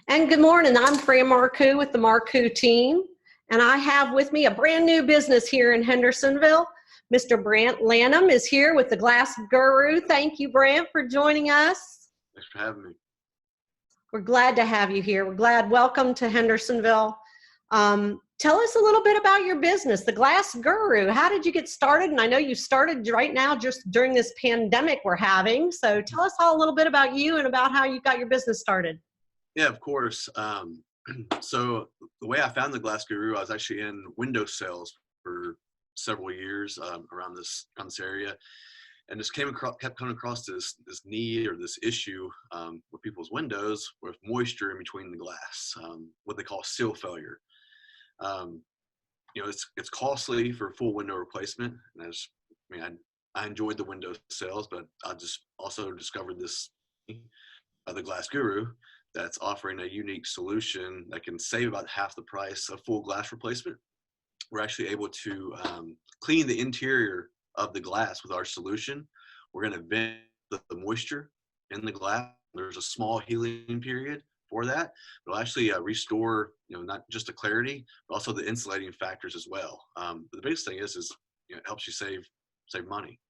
And good morning, I'm Fran Marcou with the Marcou Team, and I have with me a brand new business here in Hendersonville. Mr. Brant Lanham is here with the Glass Guru. Thank you, Brant, for joining us. Thanks for having me. We're glad to have you here. We're glad. Welcome to Hendersonville. Tell us a little bit about your business, the Glass Guru. How did you get started? And I know you started right now just during this pandemic we're having. So tell us all a little bit about you and about how you got your business started. Yeah, of course. So the way I found the Glass Guru, I was actually in window sales for several years around this area, and just kept coming across this need or this issue with people's windows with moisture in between the glass, what they call seal failure. It's costly for full window replacement, and I enjoyed the window sales, but I just also discovered this the Glass Guru that's offering a unique solution that can save about half the price of full glass replacement. We're actually able to clean the interior of the glass with our solution. We're going to vent the moisture in the glass. There's a small healing period for that. It'll actually restore, not just the clarity, but also the insulating factors as well. But the biggest thing is it helps you save money.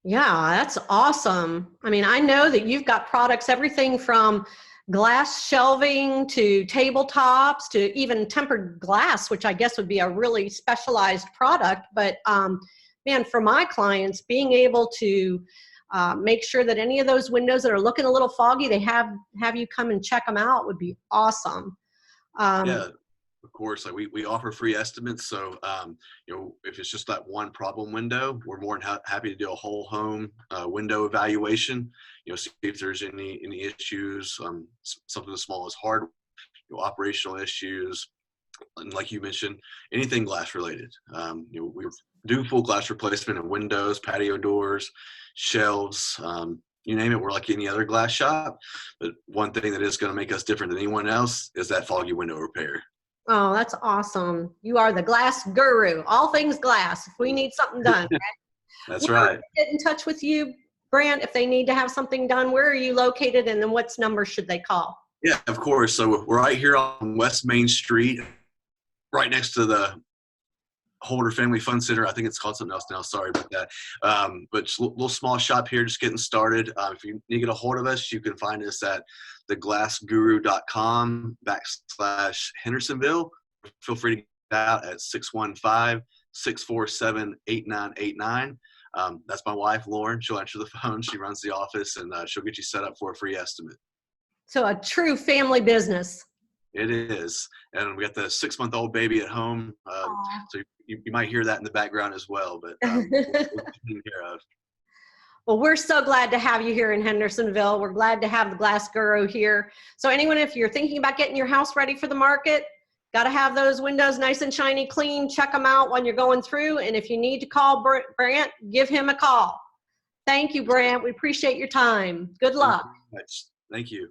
Yeah, that's awesome. I mean, I know that you've got products, everything from glass shelving to tabletops to even tempered glass, which I guess would be a really specialized product. But man, for my clients, being able to make sure that any of those windows that are looking a little foggy, they have you come and check them out would be awesome. Yeah. Of course, like we offer free estimates. So, if it's just that one problem window, we're more than happy to do a whole home window evaluation. See if there's any issues, something as small as hardware, operational issues, and like you mentioned, anything glass related. We do full glass replacement in windows, patio doors, shelves. You name it, we're like any other glass shop. But one thing that is going to make us different than anyone else is that foggy window repair. Oh, that's awesome. You are the Glass Guru, all things glass. If we need something done, right? That's right. Get in touch with you, Brant, if they need to have something done. Where are you located, and then what number should they call? Yeah, of course. So we're right here on West Main Street, right next to the Holder Family Fun Center. I think it's called something else now. Sorry about that. But just a little small shop here, just getting started. If you need to get a hold of us, you can find us at theglassguru.com/Hendersonville. Feel free to get out at 615-647-8989. That's my wife, Lauren. She'll answer the phone. She runs the office, and she'll get you set up for a free estimate. So a true family business. It is. And we got the 6-month-old baby at home. So you might hear that in the background as well, but we'll taken care of. Well, we're so glad to have you here in Hendersonville. We're glad to have the Glass Guru here. So anyone, if you're thinking about getting your house ready for the market, got to have those windows nice and shiny clean. Check them out when you're going through. And if you need to call Brant, give him a call. Thank you, Brant. We appreciate your time. Good luck. Thank you.